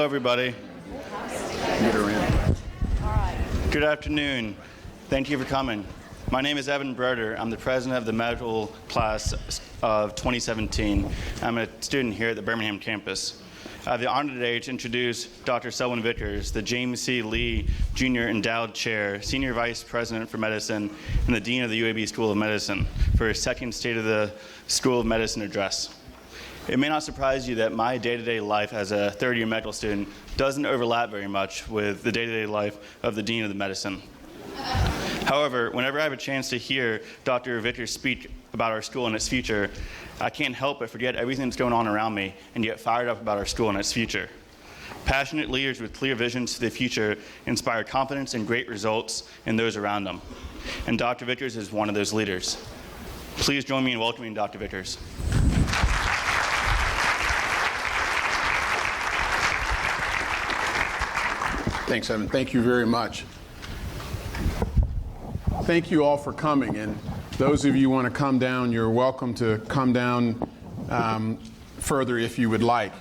Hello, everybody. Good afternoon. Thank you for coming. My name is Evan Broder. I'm the president of the medical class of 2017. I'm a student here at the Birmingham campus. I have the honor today to introduce Dr. Selwyn Vickers, the James C. Lee Jr. Endowed Chair, Senior Vice President for Medicine, and the Dean of the UAB School of Medicine, for his second State of the School of Medicine address. It may not surprise you that my day-to-day life as a third-year medical student doesn't overlap very much with the day-to-day life of the Dean of the Medicine. However, whenever I have a chance to hear Dr. Vickers speak about our school and its future, I can't help but forget everything that's going on around me and get fired up about our school and its future. Passionate leaders with clear visions to the future inspire confidence and great results in those around them. And Dr. Vickers is one of those leaders. Please join me in welcoming Dr. Vickers. Thanks, Evan. Thank you very much. Thank you all for coming, and those of you who want to come down, you're welcome to come down further if you would like.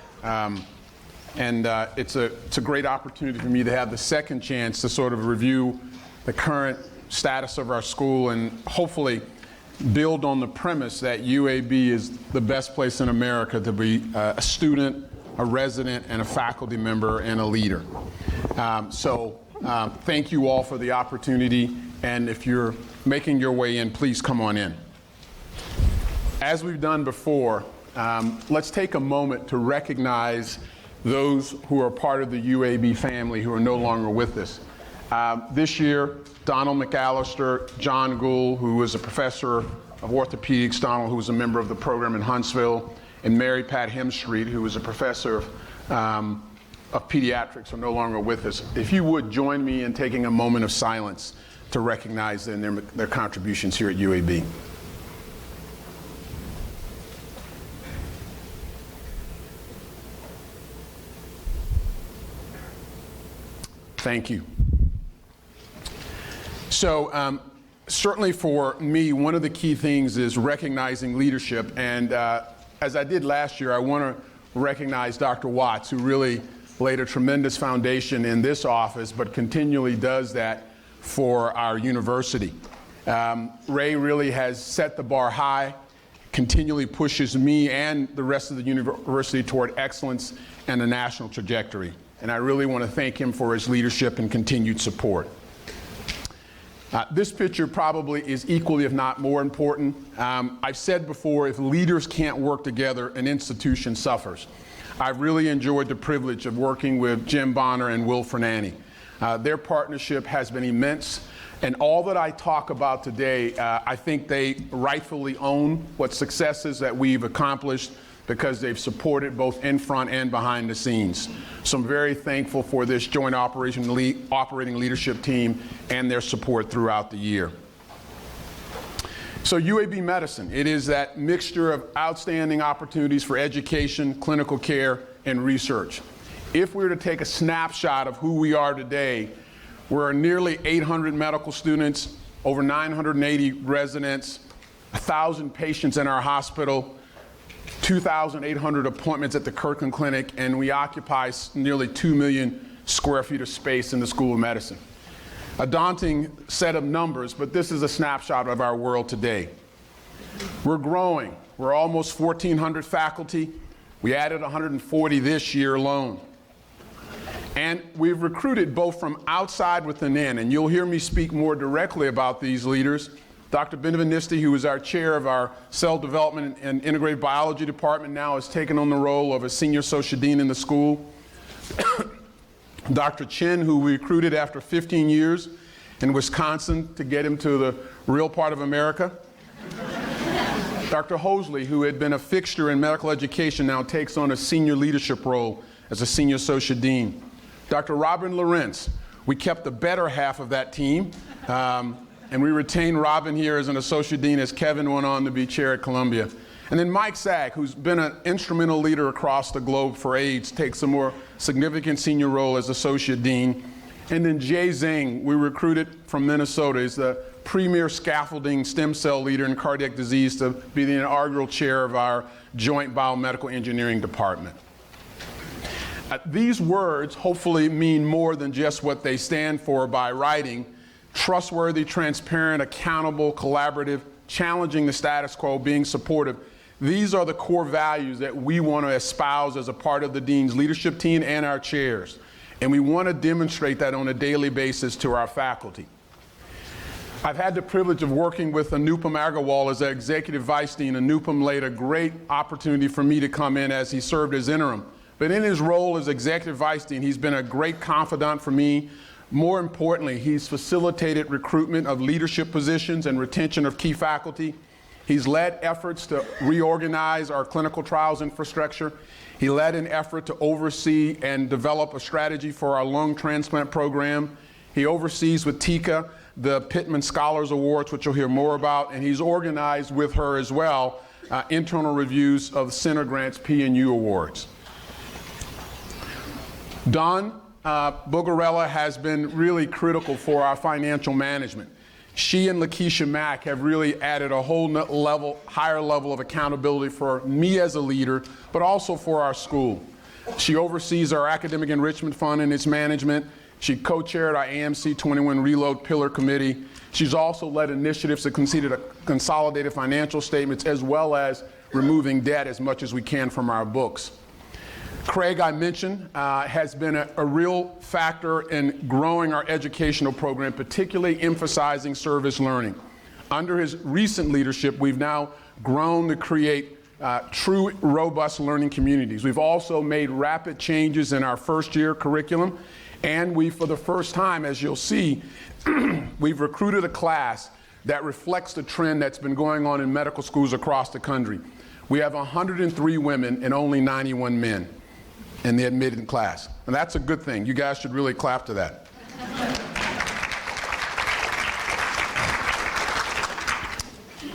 It's a great opportunity for me to have the second chance to sort of review the current status of our school and hopefully build on the premise that UAB is the best place in America to be a student, a resident, and a faculty member, and a leader. Thank you all for the opportunity, and if you're making your way in, please come on in. As we've done before, let's take a moment to recognize those who are part of the UAB family who are no longer with us. This year, Donald McAllister, John Gould, who was a professor of orthopedics, Donald, who was a member of the program in Huntsville, and Mary Pat Hemstreet, who was a professor of pediatrics, are no longer with us. If you would join me in taking a moment of silence to recognize their contributions here at UAB. Thank you. So certainly for me, one of the key things is recognizing leadership, and as I did last year, I want to recognize Dr. Watts, who really laid a tremendous foundation in this office, but continually does that for our university. Ray really has set the bar high, continually pushes me and the rest of the university toward excellence and a national trajectory. And I really want to thank him for his leadership and continued support. This picture probably is equally, if not more important. I've said before, if leaders can't work together, an institution suffers. I've really enjoyed the privilege of working with Jim Bonner and Will Fernanny. Their partnership has been immense, and all that I talk about today, I think they rightfully own what successes that we've accomplished because they've supported both in front and behind the scenes. So I'm very thankful for this joint operating leadership team and their support throughout the year. So UAB Medicine, it is that mixture of outstanding opportunities for education, clinical care, and research. If we were to take a snapshot of who we are today, we're nearly 800 medical students, over 980 residents, 1,000 patients in our hospital, 2,800 appointments at the Kirkland Clinic, and we occupy nearly 2 million square feet of space in the School of Medicine. A daunting set of numbers, but this is a snapshot of our world today. We're growing. We're almost 1,400 faculty. We added 140 this year alone. And we've recruited both from outside within in, and you'll hear me speak more directly about these leaders. Dr. Benvenisti, who is our chair of our Cell Development and Integrated Biology Department, now has taken on the role of a senior associate dean in the school. Dr. Chin, who we recruited after 15 years in Wisconsin to get him to the real part of America. Dr. Hosley, who had been a fixture in medical education, now takes on a senior leadership role as a senior associate dean. Dr. Robin Lawrence, we kept the better half of that team. And we retained Robin here as an associate dean as Kevin went on to be chair at Columbia. And then Mike Sack, who's been an instrumental leader across the globe for AIDS, takes a more significant senior role as associate dean. And then Jay Zhang, we recruited from Minnesota, is the premier scaffolding stem cell leader in cardiac disease to be the inaugural chair of our joint biomedical engineering department. These words hopefully mean more than just what they stand for by writing: trustworthy, transparent, accountable, collaborative, challenging the status quo, being supportive. These are the core values that we want to espouse as a part of the Dean's leadership team and our chairs. And we want to demonstrate that on a daily basis to our faculty. I've had the privilege of working with Anupam Agarwal as the Executive Vice Dean. Anupam laid a great opportunity for me to come in as he served as interim. But in his role as Executive Vice Dean, he's been a great confidant for me. More importantly, he's facilitated recruitment of leadership positions and retention of key faculty. He's led efforts to reorganize our clinical trials infrastructure. He led an effort to oversee and develop a strategy for our lung transplant program. He oversees with Tika the Pittman Scholars Awards, which you'll hear more about, and he's organized with her as well internal reviews of Center Grants P&U Awards. Dawn Bogarella has been really critical for our financial management. She and Lakeisha Mack have really added a whole higher level of accountability for me as a leader, but also for our school. She oversees our Academic Enrichment Fund and its management. She co-chaired our AMC 21 Reload Pillar Committee. She's also led initiatives to consider consolidated financial statements, as well as removing debt as much as we can from our books. Craig, I mentioned, has been a real factor in growing our educational program, particularly emphasizing service learning. Under his recent leadership, we've now grown to create true, robust learning communities. We've also made rapid changes in our first-year curriculum, and we, for the first time, as you'll see, we've recruited a class that reflects the trend that's been going on in medical schools across the country. We have 103 women and only 91 men in the admitted class. And that's a good thing. You guys should really clap to that.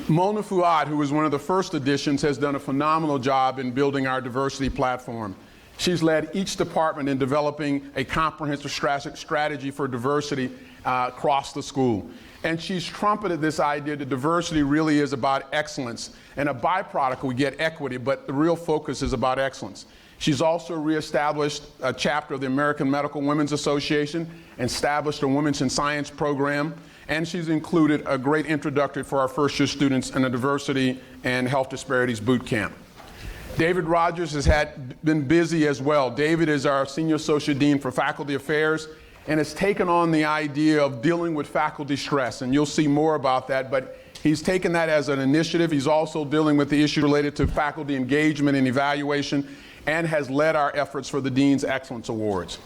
Mona Fuad, who was one of the first additions, has done a phenomenal job in building our diversity platform. She's led each department in developing a comprehensive strategy for diversity across the school. And she's trumpeted this idea that diversity really is about excellence. And a byproduct, we get equity, but the real focus is about excellence. She's also reestablished a chapter of the American Medical Women's Association and established a Women's in Science program. And she's included a great introductory for our first-year students in a diversity and health disparities boot camp. David Rogers has been busy as well. David is our Senior Associate Dean for Faculty Affairs and has taken on the idea of dealing with faculty stress. And you'll see more about that, but he's taken that as an initiative. He's also dealing with the issue related to faculty engagement and evaluation, and has led our efforts for the Dean's Excellence Awards.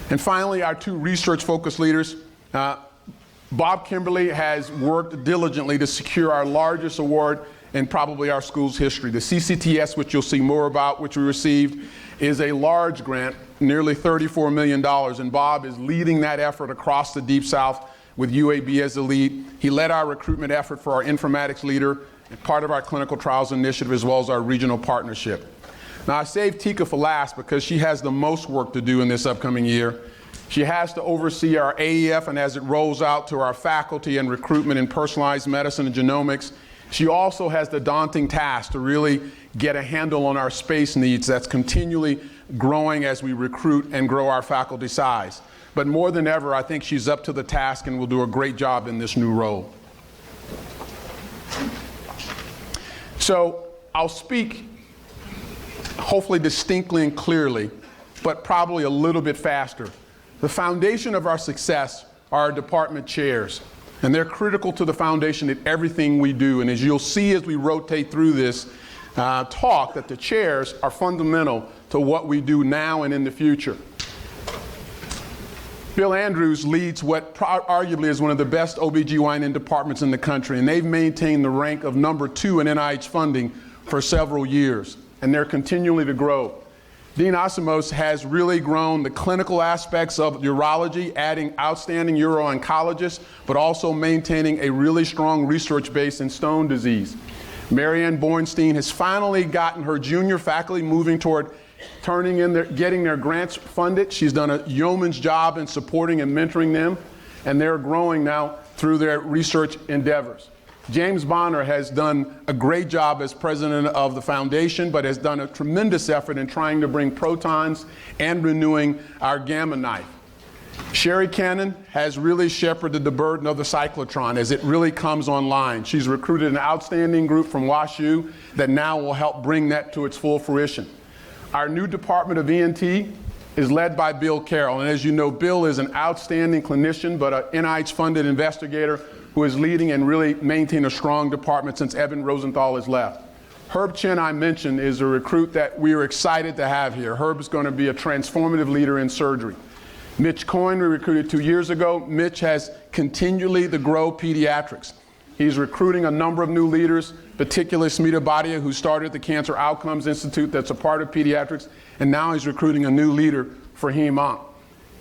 And finally, our two research-focused leaders. Bob Kimberly has worked diligently to secure our largest award in probably our school's history. The CCTS, which you'll see more about, which we received, is a large grant, nearly $34 million, and Bob is leading that effort across the Deep South with UAB as the lead. He led our recruitment effort for our informatics leader and part of our clinical trials initiative, as well as our regional partnership. Now, I saved Tika for last because she has the most work to do in this upcoming year. She has to oversee our AEF, and as it rolls out to our faculty and recruitment in personalized medicine and genomics, she also has the daunting task to really get a handle on our space needs that's continually growing as we recruit and grow our faculty size. But more than ever, I think she's up to the task and will do a great job in this new role. So I'll speak hopefully distinctly and clearly, but probably a little bit faster. The foundation of our success are our department chairs, and they're critical to the foundation in everything we do. And as you'll see as we rotate through this talk, that the chairs are fundamental to what we do now and in the future. Bill Andrews leads what arguably is one of the best OBGYN departments in the country, and they've maintained the rank of number 2 in NIH funding for several years, and they're continuing to grow. Dean Asimos has really grown the clinical aspects of urology, adding outstanding uro-oncologists, but also maintaining a really strong research base in stone disease. Marianne Bornstein has finally gotten her junior faculty moving toward getting their grants funded. She's done a yeoman's job in supporting and mentoring them, and they're growing now through their research endeavors. James Bonner has done a great job as president of the foundation, but has done a tremendous effort in trying to bring protons and renewing our gamma knife. Sherry Cannon has really shepherded the burden of the cyclotron as it really comes online. She's recruited an outstanding group from WashU that now will help bring that to its full fruition. Our new Department of ENT is led by Bill Carroll, and as you know, Bill is an outstanding clinician, but an NIH-funded investigator who is leading and really maintaining a strong department since Evan Rosenthal has left. Herb Chin, I mentioned, is a recruit that we are excited to have here. Herb is going to be a transformative leader in surgery. Mitch Coyne, we recruited 2 years ago. Mitch has continually to grow pediatrics. He's recruiting a number of new leaders, particularly Smita Bhatia, who started the Cancer Outcomes Institute that's a part of pediatrics, and now he's recruiting a new leader for Hem-Onc.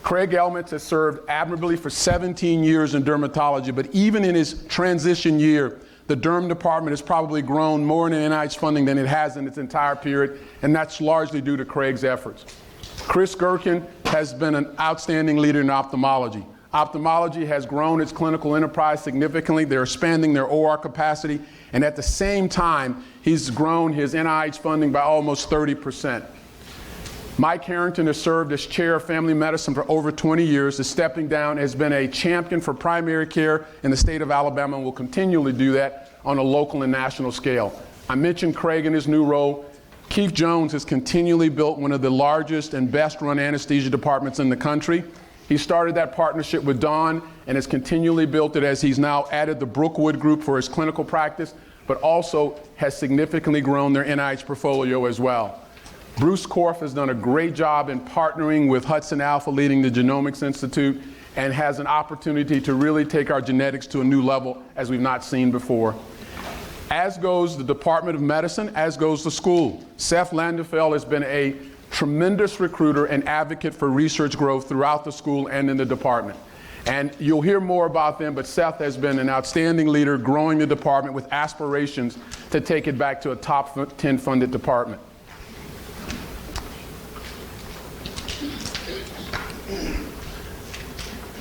Craig Elmitz has served admirably for 17 years in dermatology, but even in his transition year, the derm department has probably grown more in NIH funding than it has in its entire period, and that's largely due to Craig's efforts. Chris Gerken has been an outstanding leader in ophthalmology. Ophthalmology has grown its clinical enterprise significantly. They're expanding their OR capacity, and at the same time, he's grown his NIH funding by almost 30%. Mike Harrington has served as chair of family medicine for over 20 years. Is stepping down, has been a champion for primary care in the state of Alabama and will continually do that on a local and national scale. I mentioned Craig in his new role. Keith Jones has continually built one of the largest and best run anesthesia departments in the country. He started that partnership with Dawn and has continually built it as he's now added the Brookwood group for his clinical practice, but also has significantly grown their NIH portfolio as well. Bruce Korf has done a great job in partnering with Hudson Alpha, leading the Genomics Institute, and has an opportunity to really take our genetics to a new level as we've not seen before. As goes the Department of Medicine, as goes the school. Seth Landefeld has been a tremendous recruiter and advocate for research growth throughout the school and in the department. And you'll hear more about them, but Seth has been an outstanding leader growing the department with aspirations to take it back to a top 10 funded department.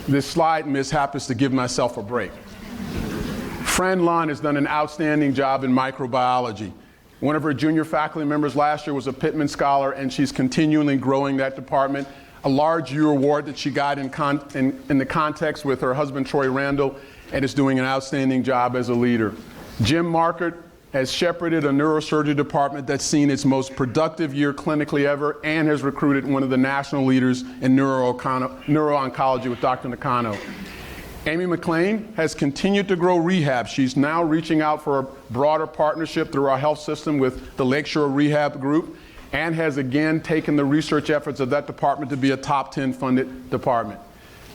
This slide mishap is to give myself a break. Fran Lund has done an outstanding job in microbiology. One of her junior faculty members last year was a Pittman Scholar, and she's continually growing that department. A large year award that she got in the context with her husband, Troy Randall, and is doing an outstanding job as a leader. Jim Markert has shepherded a neurosurgery department that's seen its most productive year clinically ever and has recruited one of the national leaders in neuro-oncology with Dr. Nakano. Amy McLean has continued to grow rehab. She's now reaching out for a broader partnership through our health system with the Lakeshore Rehab Group and has again taken the research efforts of that department to be a top 10 funded department.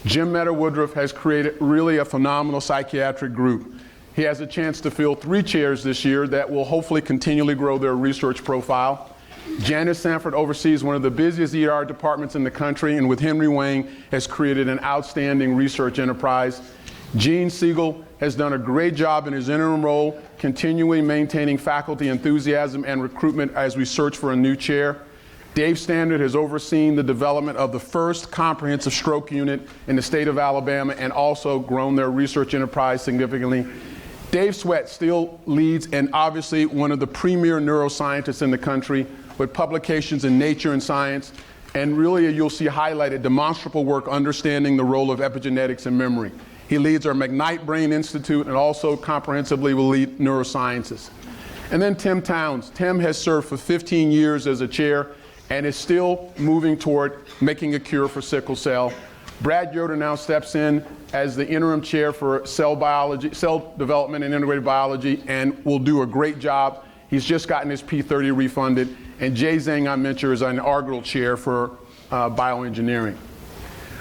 Jim Meta-Woodruff has created really a phenomenal psychiatric group. He has a chance to fill 3 chairs this year that will hopefully continually grow their research profile. Janice Sanford oversees one of the busiest ER departments in the country, and with Henry Wang has created an outstanding research enterprise. Gene Siegel has done a great job in his interim role, continually maintaining faculty enthusiasm and recruitment as we search for a new chair. Dave Standard has overseen the development of the first comprehensive stroke unit in the state of Alabama and also grown their research enterprise significantly. Dave Sweat still leads and obviously one of the premier neuroscientists in the country with publications in Nature and Science, and really you'll see highlighted demonstrable work understanding the role of epigenetics and memory. He leads our McKnight Brain Institute and also comprehensively will lead neurosciences. And then Tim Towns. Tim has served for 15 years as a chair and is still moving toward making a cure for sickle cell. Brad Yoder now steps in as the interim chair for cell biology, cell development and integrated biology, and will do a great job. He's just gotten his P30 refunded. And Jay Zhang, I mentioned, is our inaugural chair for bioengineering.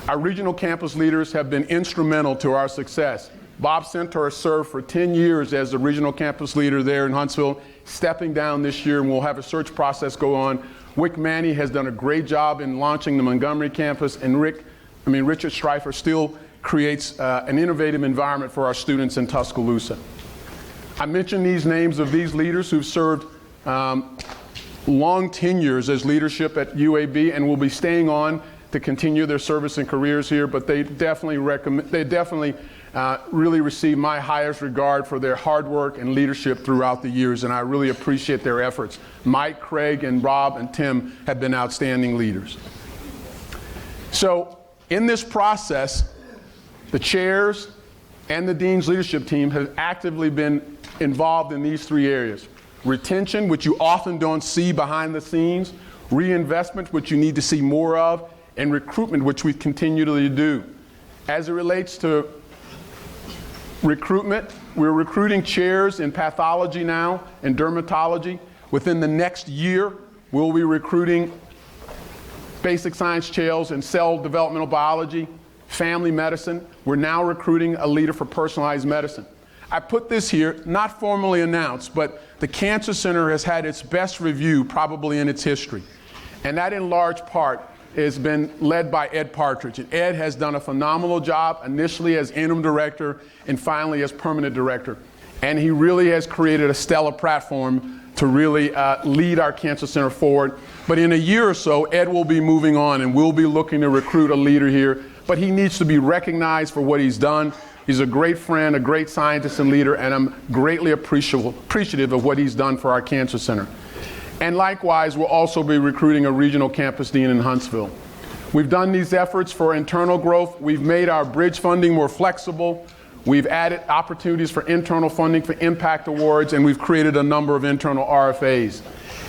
Our regional campus leaders have been instrumental to our success. Bob Centaur served for 10 years as the regional campus leader there in Huntsville, stepping down this year, and we'll have a search process go on. Wick Manny has done a great job in launching the Montgomery campus, and Richard Streifer still creates an innovative environment for our students in Tuscaloosa. I mentioned these names of these leaders who've served long tenures as leadership at UAB and will be staying on to continue their service and careers here, but they definitely really received my highest regard for their hard work and leadership throughout the years, and I really appreciate their efforts. Mike, Craig, and Rob and Tim have been outstanding leaders. So in this process, the chairs and the dean's leadership team have actively been involved in these three areas: retention, which you often don't see behind the scenes; reinvestment, which you need to see more of; and recruitment, which we continually do. As it relates to recruitment, we're recruiting chairs in pathology now and dermatology. Within the next year, we'll be recruiting basic science chairs in cell developmental biology, family medicine. We're now recruiting a leader for personalized medicine. I put this here, not formally announced, but the Cancer Center has had its best review probably in its history. And that in large part has been led by Ed Partridge. And Ed has done a phenomenal job, initially as interim director and finally as permanent director. And he really has created a stellar platform to really lead our Cancer Center forward. But in a year or so, Ed will be moving on and we'll be looking to recruit a leader here. But he needs to be recognized for what he's done. He's a great friend, a great scientist and leader, and I'm greatly appreciative of what he's done for our Cancer Center. And likewise, we'll also be recruiting a regional campus dean in Huntsville. We've done these efforts for internal growth. We've made our bridge funding more flexible. We've added opportunities for internal funding for impact awards, and we've created a number of internal RFAs.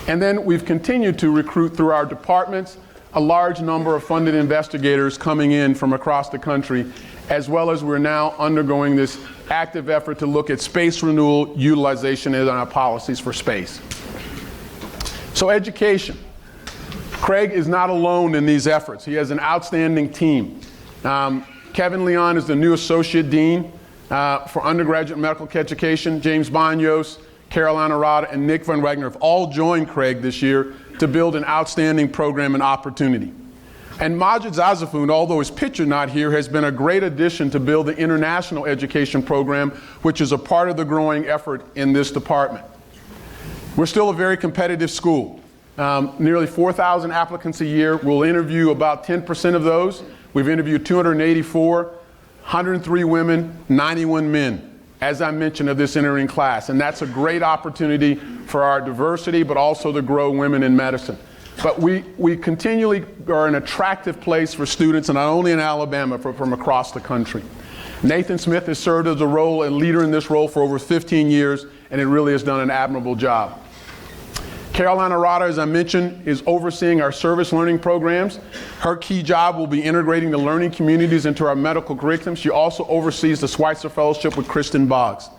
And then we've continued to recruit through our departments a large number of funded investigators coming in from across the country, as well as we're now undergoing this active effort to look at space renewal utilization and our policies for space. So education. Craig is not alone in these efforts. He has an outstanding team. Kevin Leon is the new Associate Dean for Undergraduate Medical Education. James Banyos, Carolina Rada, and Nick Van Wagner have all joined Craig this year to build an outstanding program and opportunity. And Majid Zazafund, although his picture not here, has been a great addition to build the international education program, which is a part of the growing effort in this department. We're still a very competitive school. Nearly 4,000 applicants a year. We'll interview about 10% of those. We've interviewed 284, 103 women, 91 men, as I mentioned, of this entering class. And that's a great opportunity for our diversity, but also to grow women in medicine. But we continually are an attractive place for students, and not only in Alabama, but from across the country. Nathan Smith has served as a leader in this role for over 15 years, and it really has done an admirable job. Carolina Rada, as I mentioned, is overseeing our service learning programs. Her key job will be integrating the learning communities into our medical curriculum. She also oversees the Schweitzer Fellowship with Kristen Boggs.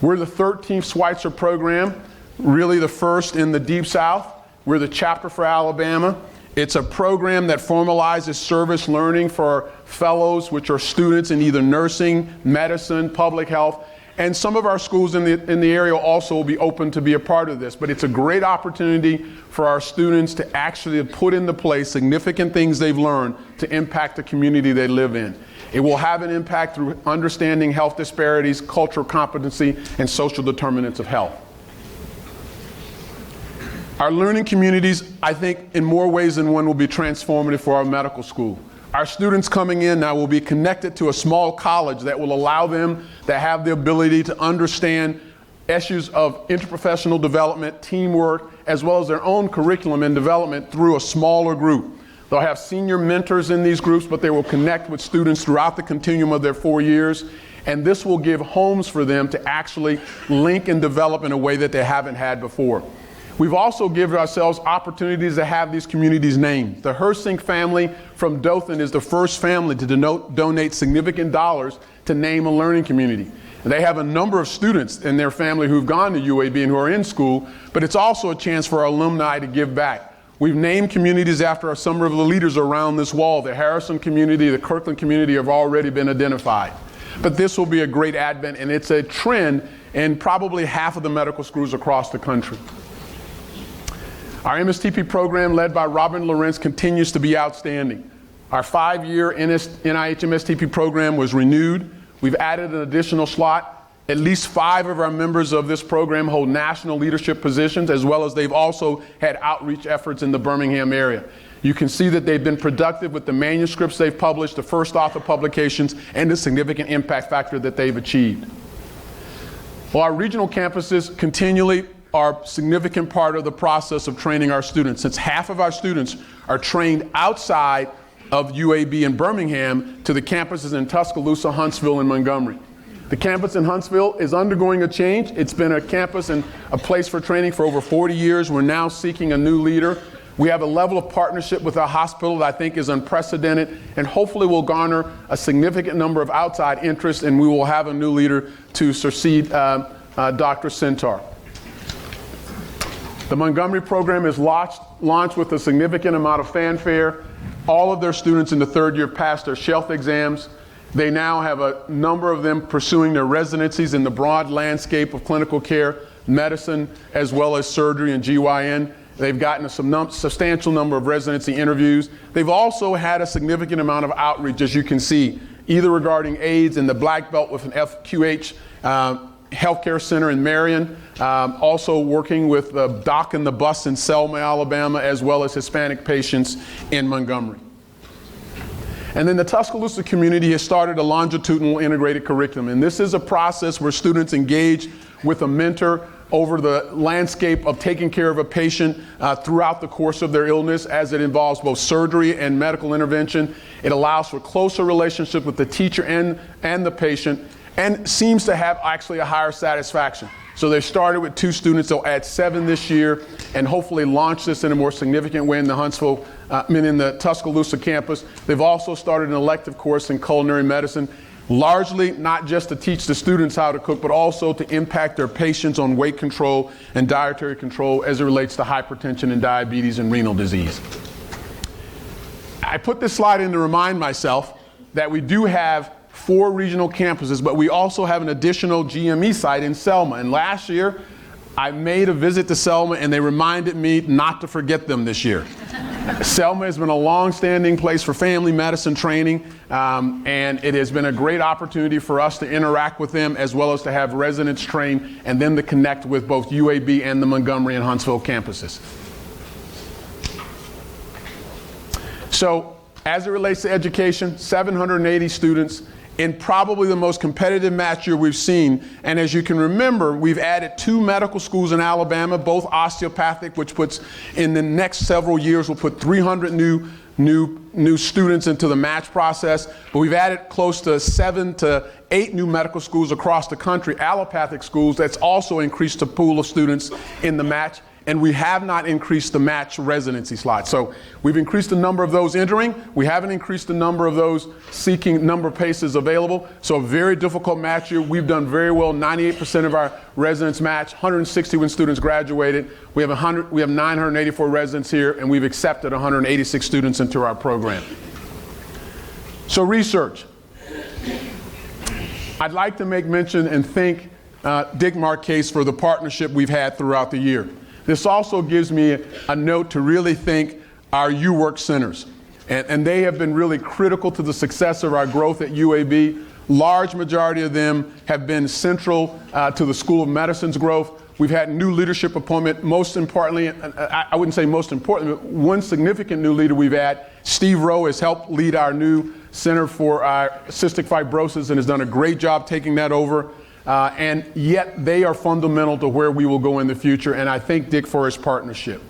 We're the 13th Schweitzer program, really the first in the Deep South. We're the chapter for Alabama. It's a program that formalizes service learning for fellows, which are students in either nursing, medicine, public health. And some of our schools in the area also will be open to be a part of this. But it's a great opportunity for our students to actually put into place significant things they've learned to impact the community they live in. It will have an impact through understanding health disparities, cultural competency, and social determinants of health. Our learning communities, I think, in more ways than one, will be transformative for our medical school. Our students coming in now will be connected to a small college that will allow them to have the ability to understand issues of interprofessional development, teamwork, as well as their own curriculum and development through a smaller group. They'll have senior mentors in these groups, but they will connect with students throughout the continuum of their 4 years. And this will give homes for them to actually link and develop in a way that they haven't had before. We've also given ourselves opportunities to have these communities named. The Hersink family from Dothan is the first family to donate significant dollars to name a learning community. They have a number of students in their family who've gone to UAB and who are in school, but it's also a chance for our alumni to give back. We've named communities after some of the leaders around this wall. The Harrison community, the Kirkland community have already been identified. But this will be a great advent, and it's a trend in probably half of the medical schools across the country. Our MSTP program, led by Robin Lorenz, continues to be outstanding. Our 5-year NIH MSTP program was renewed. We've added an additional slot, At least 5 of our members of this program hold national leadership positions, as well as they've also had outreach efforts in the Birmingham area. You can see that they've been productive with the manuscripts they've published, the first author publications, and the significant impact factor that they've achieved. Well, our regional campuses continually are a significant part of the process of training our students, since half of our students are trained outside of UAB in Birmingham to the campuses in Tuscaloosa, Huntsville, and Montgomery. The campus in Huntsville is undergoing a change. It's been a campus and a place for training for over 40 years. We're now seeking a new leader. We have a level of partnership with our hospital that I think is unprecedented and hopefully will garner a significant number of outside interest, and we will have a new leader to succeed Dr. Centaur. The Montgomery program is launched with a significant amount of fanfare. All of their students in the 3rd year passed their shelf exams. They now have a number of them pursuing their residencies in the broad landscape of clinical care, medicine, as well as surgery and GYN. They've gotten a substantial number of residency interviews. They've also had a significant amount of outreach, as you can see, either regarding AIDS in the Black Belt with an FQH healthcare center in Marion, also working with the Doc and the Bus in Selma, Alabama, as well as Hispanic patients in Montgomery. And then the Tuscaloosa community has started a longitudinal integrated curriculum. And this is a process where students engage with a mentor over the landscape of taking care of a patient throughout the course of their illness, as it involves both surgery and medical intervention. It allows for closer relationship with the teacher and the patient, and seems to have actually a higher satisfaction. So they started with 2 students. They'll add 7 this year and hopefully launch this in a more significant way in the in the Tuscaloosa campus. They've also started an elective course in culinary medicine, largely not just to teach the students how to cook, but also to impact their patients on weight control and dietary control as it relates to hypertension and diabetes and renal disease. I put this slide in to remind myself that we do have 4 regional campuses, but we also have an additional GME site in Selma. And last year, I made a visit to Selma, and they reminded me not to forget them this year. Selma has been a long-standing place for family medicine training, and it has been a great opportunity for us to interact with them, as well as to have residents train and then to connect with both UAB and the Montgomery and Huntsville campuses. So, as it relates to education, 780 students in probably the most competitive match year we've seen. And as you can remember, we've added 2 medical schools in Alabama, both osteopathic, which puts, in the next several years, will put 300 new students into the match process. But we've added close to 7 to 8 new medical schools across the country, allopathic schools. That's also increased the pool of students in the match. And we have not increased the match residency slots. So we've increased the number of those entering. We haven't increased the number of those seeking number of places available. So a very difficult match year. We've done very well. 98% of our residents match. 161 students graduated. We have 984 residents here, and we've accepted 186 students into our program. So research. I'd like to make mention and thank Dick Marquez for the partnership we've had throughout the year. This also gives me a note to really thank our UWork centers. And they have been really critical to the success of our growth at UAB. Large majority of them have been central to the School of Medicine's growth. We've had new leadership appointment. Most importantly, I wouldn't say most important, but one significant new leader we've had, Steve Rowe, has helped lead our new Center for Cystic Fibrosis and has done a great job taking that over. And yet they are fundamental to where we will go in the future, and I thank Dick for his partnership.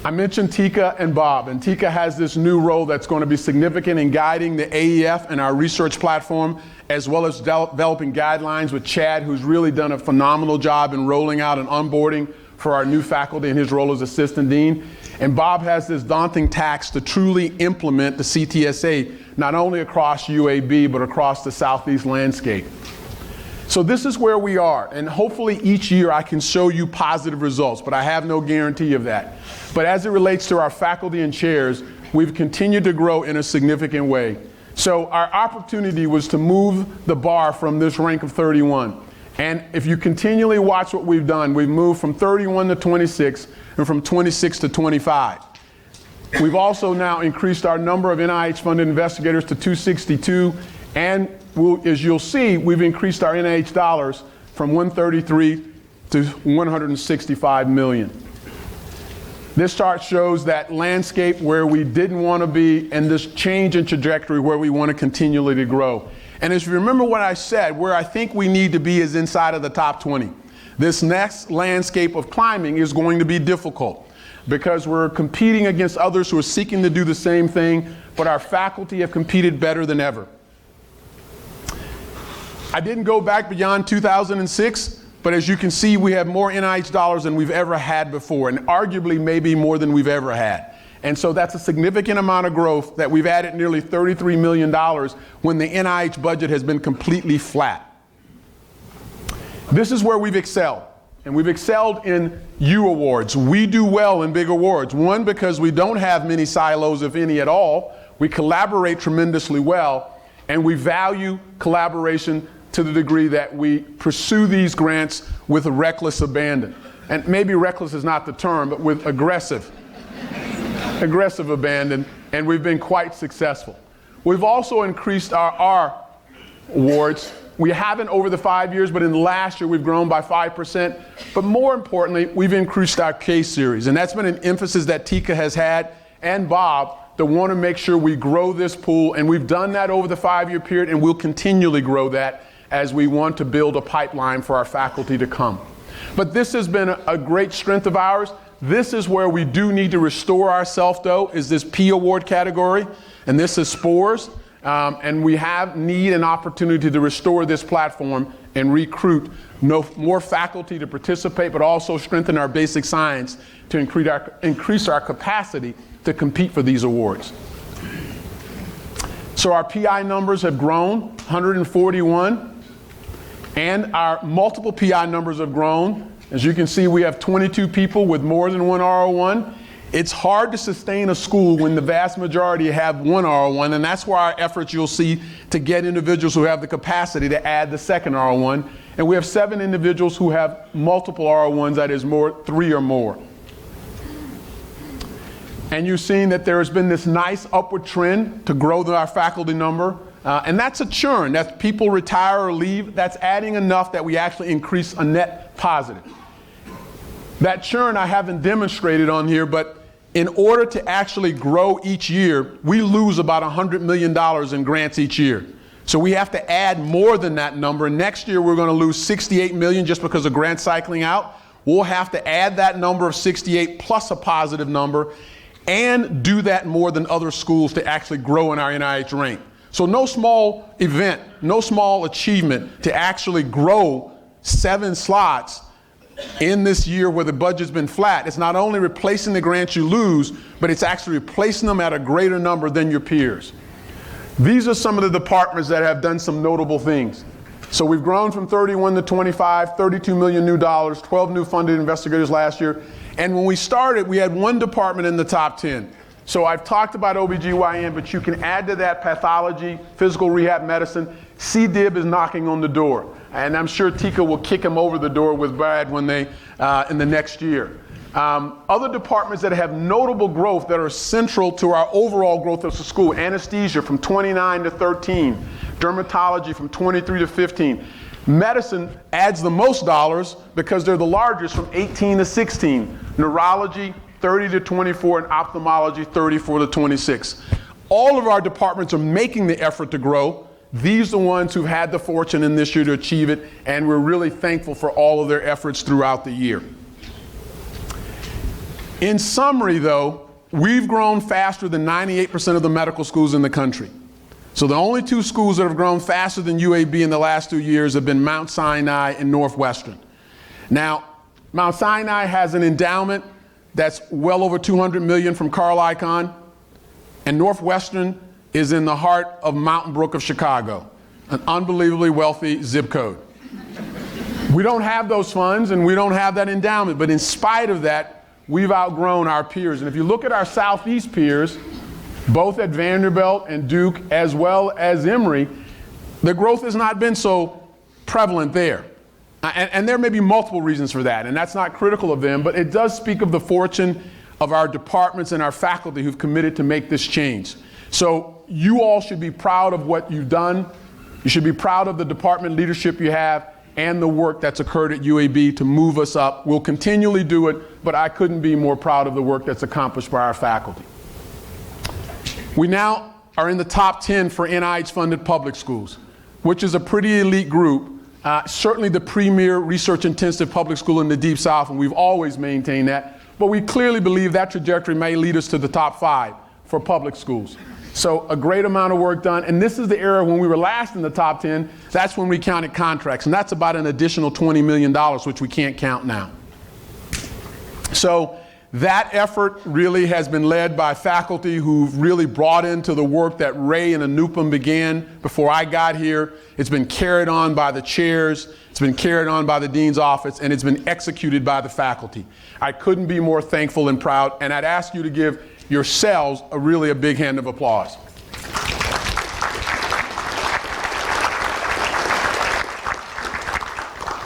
I mentioned Tika and Bob, and Tika has this new role that's going to be significant in guiding the AEF and our research platform, as well as developing guidelines with Chad, who's really done a phenomenal job in rolling out and onboarding for our new faculty in his role as assistant dean. And Bob has this daunting task to truly implement the CTSA, not only across UAB, but across the Southeast landscape. So this is where we are, and hopefully each year I can show you positive results, but I have no guarantee of that. But as it relates to our faculty and chairs, we've continued to grow in a significant way. So our opportunity was to move the bar from this rank of 31. And if you continually watch what we've done, we've moved from 31 to 26 and from 26 to 25. We've also now increased our number of NIH-funded investigators to 262, And as you'll see, we've increased our NIH dollars from 133 to 165 million. This chart shows that landscape where we didn't want to be and this change in trajectory where we want to continually to grow. And as you remember what I said, where I think we need to be is inside of the top 20. This next landscape of climbing is going to be difficult because we're competing against others who are seeking to do the same thing, but our faculty have competed better than ever. I didn't go back beyond 2006, but as you can see, we have more NIH dollars than we've ever had before, and arguably maybe more than we've ever had. And so that's a significant amount of growth that we've added nearly $33 million when the NIH budget has been completely flat. This is where we've excelled. And we've excelled in U awards. We do well in big awards. One, because we don't have many silos, if any at all. We collaborate tremendously well, and we value collaboration to the degree that we pursue these grants with a reckless abandon. And maybe reckless is not the term, but with aggressive abandon, and we've been quite successful. We've also increased our R awards. We haven't over the 5 years, but in the last year we've grown by 5%. But more importantly, we've increased our K series, and that's been an emphasis that Tika has had and Bob to want to make sure we grow this pool, and we've done that over the 5-year period, and we'll continually grow that as we want to build a pipeline for our faculty to come. But this has been a great strength of ours. This is where we do need to restore ourselves, though, is this P award category, and this is SPORES. And we have need and opportunity to restore this platform and recruit more faculty to participate, but also strengthen our basic science to increase our capacity to compete for these awards. So our PI numbers have grown, 141, and our multiple PI numbers have grown. As you can see, we have 22 people with more than one R01. It's hard to sustain a school when the vast majority have one R01, and that's where our efforts you'll see to get individuals who have the capacity to add the second R01. And we have 7 individuals who have multiple R01s, that is 3 or more. And you've seen that there has been this nice upward trend to grow our faculty number. And that's a churn. That's people retire or leave. That's adding enough that we actually increase a net positive. That churn I haven't demonstrated on here, but in order to actually grow each year, we lose about $100 million in grants each year. So we have to add more than that number. Next year, we're going to lose $68 million just because of grant cycling out. We'll have to add that number of 68 plus a positive number and do that more than other schools to actually grow in our NIH rank. So no small event, no small achievement to actually grow 7 slots in this year where the budget's been flat. It's not only replacing the grants you lose, but it's actually replacing them at a greater number than your peers. These are some of the departments that have done some notable things. So we've grown from 31 to 25, 32 million new dollars, 12 new funded investigators last year. And when we started, we had 1 department in the top 10. So I've talked about OBGYN, but you can add to that pathology, physical rehab medicine. CDIB is knocking on the door. And I'm sure Tika will kick him over the door with Brad when they, in the next year. Other departments that have notable growth that are central to our overall growth of the school: anesthesia from 29 to 13, dermatology from 23 to 15. Medicine adds the most dollars because they're the largest from 18 to 16. Neurology, 30 to 24, and ophthalmology, 34 to 26. All of our departments are making the effort to grow. These are the ones who've had the fortune in this year to achieve it, and we're really thankful for all of their efforts throughout the year. In summary, though, we've grown faster than 98% of the medical schools in the country. So the only 2 schools that have grown faster than UAB in the last 2 years have been Mount Sinai and Northwestern. Now, Mount Sinai has an endowment that's well over $200 million from Carl Icahn, and Northwestern is in the heart of Mountain Brook of Chicago, an unbelievably wealthy zip code. We don't have those funds and we don't have that endowment, but in spite of that, we've outgrown our peers. And if you look at our Southeast peers, both at Vanderbilt and Duke, as well as Emory, the growth has not been so prevalent there. And there may be multiple reasons for that, and that's not critical of them, but it does speak of the fortune of our departments and our faculty who've committed to make this change. So you all should be proud of what you've done. You should be proud of the department leadership you have and the work that's occurred at UAB to move us up. We'll continually do it, but I couldn't be more proud of the work that's accomplished by our faculty. We now are in the top 10 for NIH-funded public schools, which is a pretty elite group. Certainly the premier research-intensive public school in the Deep South, and we've always maintained that. But we clearly believe that trajectory may lead us to the top 5 for public schools. So a great amount of work done. And this is the era when we were last in the top 10. That's when we counted contracts. And that's about an additional $20 million, which we can't count now. So that effort really has been led by faculty who've really brought into the work that Ray and Anupam began before I got here. It's been carried on by the chairs, it's been carried on by the dean's office, and it's been executed by the faculty. I couldn't be more thankful and proud, and I'd ask you to give yourselves a big hand of applause.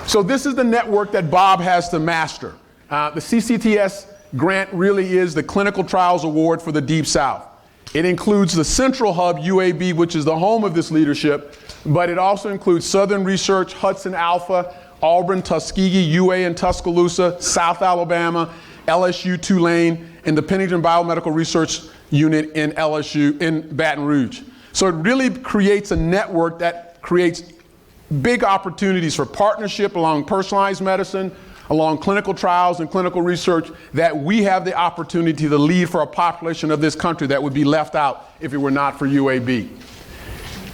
So this is the network that Bob has to master. The CCTS grant really is the Clinical Trials Award for the Deep South. It includes the central hub, UAB, which is the home of this leadership, but it also includes Southern Research, Hudson Alpha, Auburn, Tuskegee, UA in Tuscaloosa, South Alabama, LSU Tulane, and the Pennington Biomedical Research Unit in LSU in Baton Rouge. So it really creates a network that creates big opportunities for partnership along personalized medicine, along clinical trials and clinical research that we have the opportunity to lead for a population of this country that would be left out if it were not for UAB.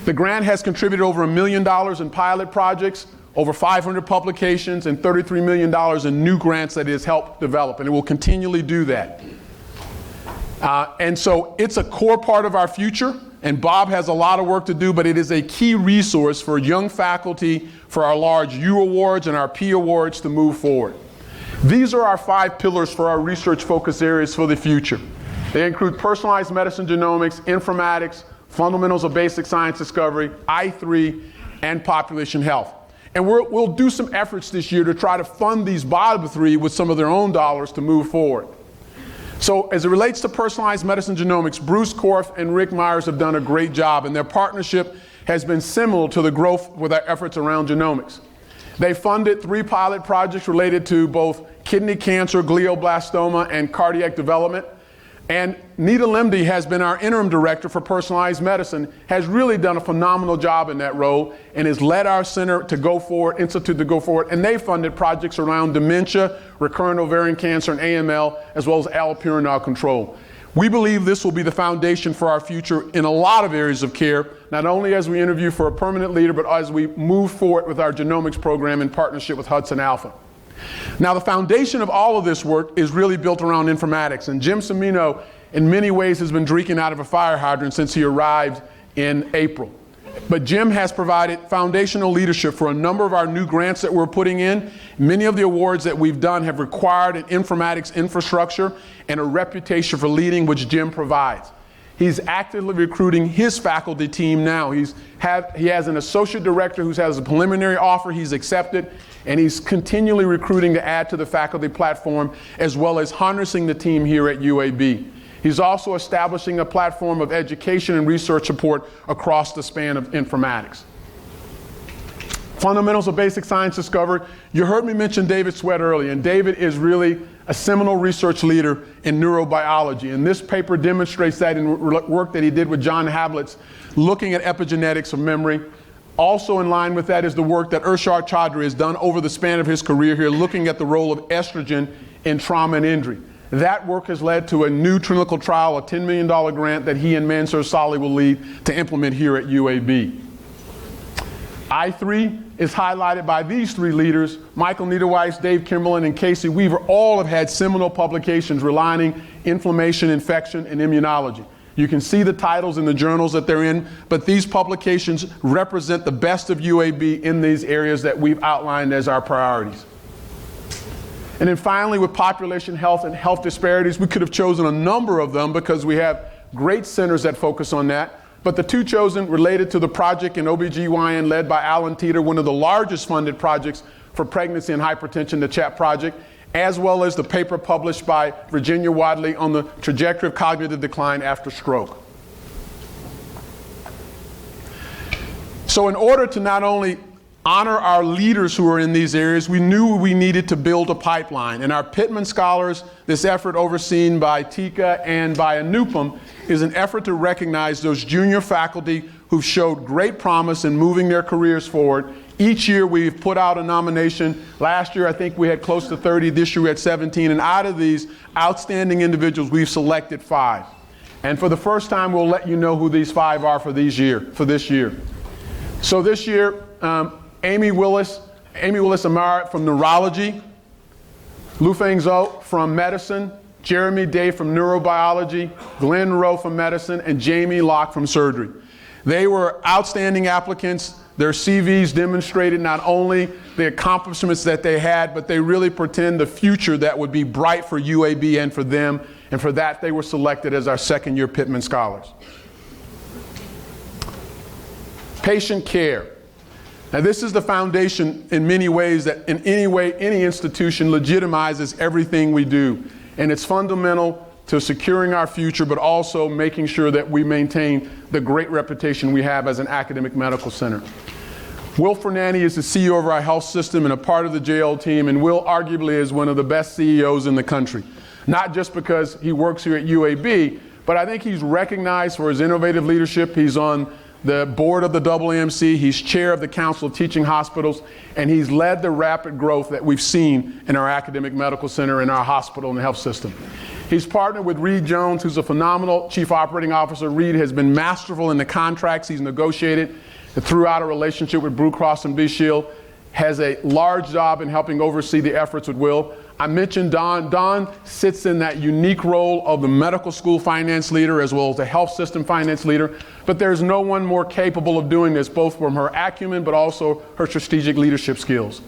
The grant has contributed over $1 million in pilot projects, over 500 publications, and $33 million in new grants that it has helped develop, and it will continually do that. And so it's a core part of our future, and Bob has a lot of work to do, but it is a key resource for young faculty, for our large U awards and our P awards to move forward. These are our 5 pillars for our research focus areas for the future. They include personalized medicine genomics, informatics, fundamentals of basic science discovery, I3, and population health. And we'll do some efforts this year to try to fund these bottom 3 with some of their own dollars to move forward. So as it relates to personalized medicine genomics, Bruce Korf and Rick Myers have done a great job, and their partnership has been similar to the growth with our efforts around genomics. They funded 3 pilot projects related to both kidney cancer, glioblastoma, and cardiac development. And Nita Limdy has been our interim director for personalized medicine, has really done a phenomenal job in that role, and has led our center to go forward, institute to go forward, and they funded projects around dementia, recurrent ovarian cancer, and AML, as well as allopurinol control. We believe this will be the foundation for our future in a lot of areas of care, not only as we interview for a permanent leader, but as we move forward with our genomics program in partnership with Hudson Alpha. Now, the foundation of all of this work is really built around informatics, and Jim Cimino, in many ways, has been drinking out of a fire hydrant since he arrived in April. But Jim has provided foundational leadership for a number of our new grants that we're putting in. Many of the awards that we've done have required an informatics infrastructure and a reputation for leading, which Jim provides. He's actively recruiting his faculty team now. He has an associate director who has a preliminary offer he's accepted, and he's continually recruiting to add to the faculty platform, as well as harnessing the team here at UAB. He's also establishing a platform of education and research support across the span of informatics. Fundamentals of basic science discovered. You heard me mention David Sweat earlier, and David is really a seminal research leader in neurobiology. And this paper demonstrates that in work that he did with John Hablitz, looking at epigenetics of memory. Also in line with that is the work that Irshad Chaudhry has done over the span of his career here, looking at the role of estrogen in trauma and injury. That work has led to a new clinical trial, a $10 million grant that he and Mansour Salih will lead to implement here at UAB. I3 is highlighted by these 3 leaders, Michael Niederweiss, Dave Kimberlin, and Casey Weaver. All have had seminal publications relying inflammation, infection, and immunology. You can see the titles in the journals that they're in, but these publications represent the best of UAB in these areas that we've outlined as our priorities. And then finally, with population health and health disparities, we could have chosen a number of them because we have great centers that focus on that. But the 2 chosen related to the project in OBGYN led by Alan Teeter, one of the largest funded projects for pregnancy and hypertension, the CHAP project, as well as the paper published by Virginia Wadley on the trajectory of cognitive decline after stroke. So in order to not only honor our leaders who are in these areas, we knew we needed to build a pipeline. And our Pittman Scholars, this effort overseen by Tika and by Anupam, is an effort to recognize those junior faculty who've showed great promise in moving their careers forward. Each year we've put out a nomination. Last year I think we had close to 30, this year we had 17, and out of these outstanding individuals we've selected 5. And for the first time we'll let you know who these 5 are for this year. So this year, Amy Willis Amara from neurology, Lufeng Zhou from medicine, Jeremy Day from neurobiology, Glenn Rowe from medicine, and Jamie Locke from surgery. They were outstanding applicants. Their CVs demonstrated not only the accomplishments that they had, but they really portend the future that would be bright for UAB and for them. And for that, they were selected as our second-year Pittman Scholars. Patient care. Now this is the foundation in many ways that in any way any institution legitimizes everything we do. And it's fundamental to securing our future, but also making sure that we maintain the great reputation we have as an academic medical center. Will Fernandes is the CEO of our health system and a part of the JL team, and Will arguably is one of the best CEOs in the country. Not just because he works here at UAB, but I think he's recognized for his innovative leadership. He's on the board of the AAMC, he's chair of the Council of Teaching Hospitals, and he's led the rapid growth that we've seen in our academic medical center, in our hospital, and the health system. He's partnered with Reed Jones, who's a phenomenal chief operating officer. Reed has been masterful in the contracts he's negotiated throughout a relationship with Blue Cross and Blue Shield, has a large job in helping oversee the efforts with Will. I mentioned Dawn. Dawn sits in that unique role of the medical school finance leader as well as the health system finance leader, but there's no one more capable of doing this, both from her acumen but also her strategic leadership skills.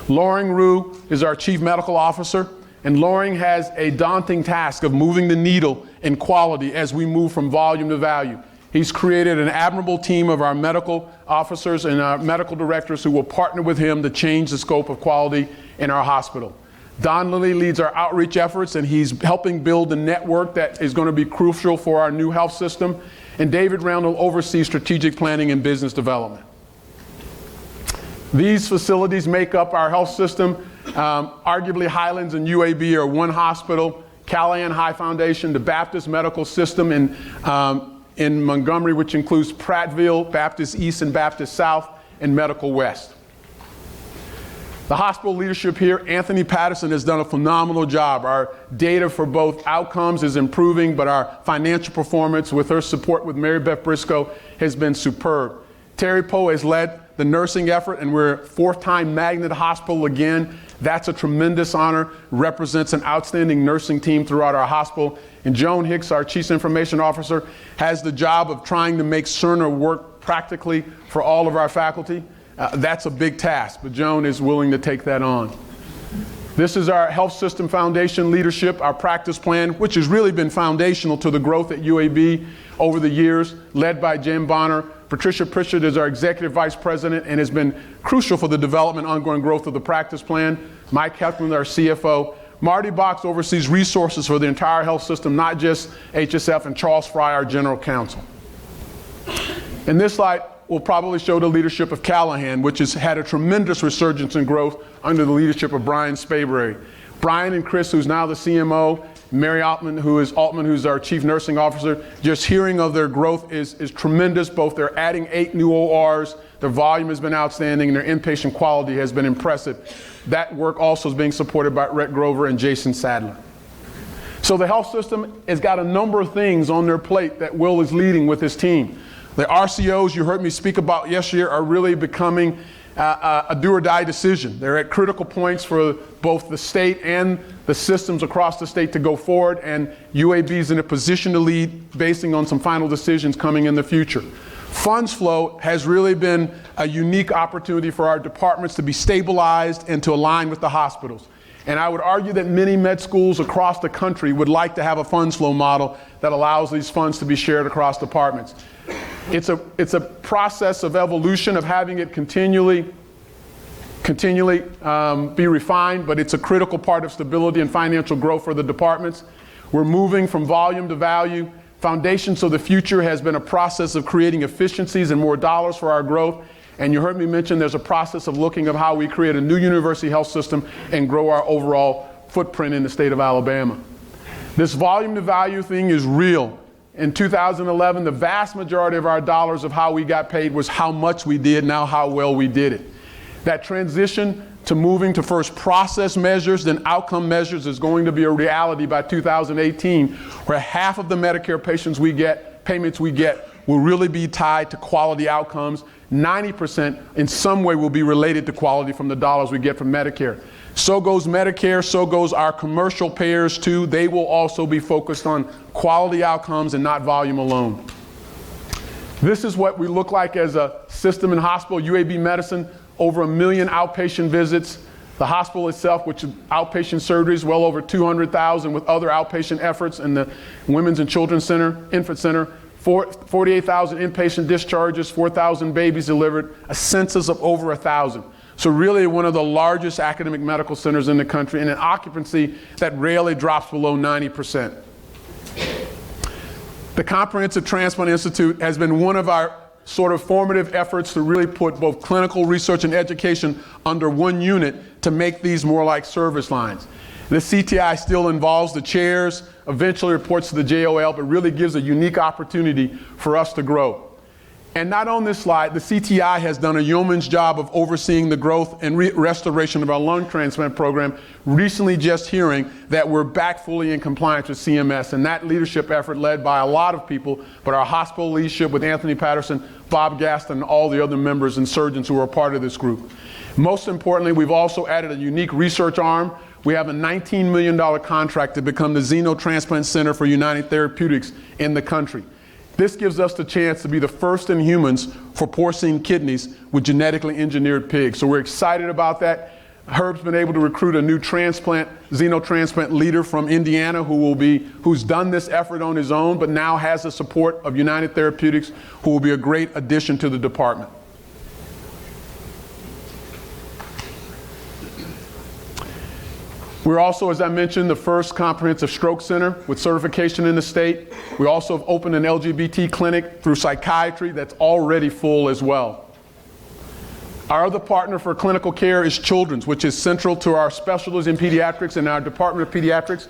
Loring Rue is our chief medical officer, and Loring has a daunting task of moving the needle in quality as we move from volume to value. He's created an admirable team of our medical officers and our medical directors who will partner with him to change the scope of quality in our hospital. Don Lilly leads our outreach efforts, and he's helping build a network that is going to be crucial for our new health system. And David Randall oversees strategic planning and business development. These facilities make up our health system. Arguably, Highlands and UAB are one hospital, Callahan High Foundation, the Baptist Medical System in Montgomery, which includes Prattville, Baptist East and Baptist South, and Medical West. The hospital leadership here, Anthony Patterson has done a phenomenal job. Our data for both outcomes is improving, but our financial performance with her support with Mary Beth Briscoe has been superb. Terry Poe has led the nursing effort, and we're fourth-time Magnet Hospital again. That's a tremendous honor, represents an outstanding nursing team throughout our hospital. And Joan Hicks, our Chief Information Officer, has the job of trying to make Cerner work practically for all of our faculty. That's a big task, but Joan is willing to take that on. This is our Health System Foundation leadership, our practice plan, which has really been foundational to the growth at UAB over the years, led by Jim Bonner. Patricia Pritchard is our Executive Vice President and has been crucial for the development and ongoing growth of the practice plan. Mike Heffman, our CFO. Marty Box oversees resources for the entire health system, not just HSF, and Charles Fry, our General Counsel. In this slide, we'll probably show the leadership of Callahan, which has had a tremendous resurgence in growth under the leadership of Brian Spayberry. Brian and Chris, who's now the CMO, Mary Altman, who's our Chief Nursing Officer, just hearing of their growth is tremendous. Both they're adding 8 new ORs, their volume has been outstanding, and their inpatient quality has been impressive. That work also is being supported by Rhett Grover and Jason Sadler. So the health system has got a number of things on their plate that Will is leading with his team. The RCOs you heard me speak about yesterday are really becoming a do-or-die decision. They're at critical points for both the state and the systems across the state to go forward, and UAB is in a position to lead based on some final decisions coming in the future. Funds flow has really been a unique opportunity for our departments to be stabilized and to align with the hospitals. And I would argue that many med schools across the country would like to have a funds flow model that allows these funds to be shared across departments. It's a process of evolution, of having it continually be refined, but it's a critical part of stability and financial growth for the departments. We're moving from volume to value. Foundations of the Future has been a process of creating efficiencies and more dollars for our growth. And you heard me mention there's a process of looking at how we create a new university health system and grow our overall footprint in the state of Alabama. This volume to value thing is real. In 2011, the vast majority of our dollars of how we got paid was how much we did, now how well we did it. That transition to moving to first process measures, then outcome measures is going to be a reality by 2018, where half of the Medicare payments we get will really be tied to quality outcomes. 90% in some way will be related to quality from the dollars we get from Medicare. So goes Medicare, so goes our commercial payers too. They will also be focused on quality outcomes and not volume alone. This is what we look like as a system in hospital. UAB Medicine, over 1 million outpatient visits. The hospital itself, which is outpatient surgeries, well over 200,000 with other outpatient efforts in the Women's and Children's Center, Infant Center, 48,000 inpatient discharges, 4,000 babies delivered, a census of over 1,000. So really one of the largest academic medical centers in the country, and an occupancy that rarely drops below 90%. The Comprehensive Transplant Institute has been one of our sort of formative efforts to really put both clinical research and education under one unit to make these more like service lines. The CTI still involves the chairs, eventually reports to the JOL, but really gives a unique opportunity for us to grow. And not on this slide, the CTI has done a yeoman's job of overseeing the growth and restoration of our lung transplant program, recently just hearing that we're back fully in compliance with CMS, and that leadership effort led by a lot of people, but our hospital leadership with Anthony Patterson, Bob Gaston, and all the other members and surgeons who are part of this group. Most importantly, we've also added a unique research arm. We have a $19 million contract to become the Xenotransplant Center for United Therapeutics in the country. This gives us the chance to be the first in humans for porcine kidneys with genetically engineered pigs. So we're excited about that. Herb's been able to recruit a new xenotransplant leader from Indiana who's done this effort on his own, but now has the support of United Therapeutics, who will be a great addition to the department. We're also, as I mentioned, the first comprehensive stroke center with certification in the state. We also have opened an LGBT clinic through psychiatry that's already full as well. Our other partner for clinical care is Children's, which is central to our specialties in pediatrics and our Department of Pediatrics.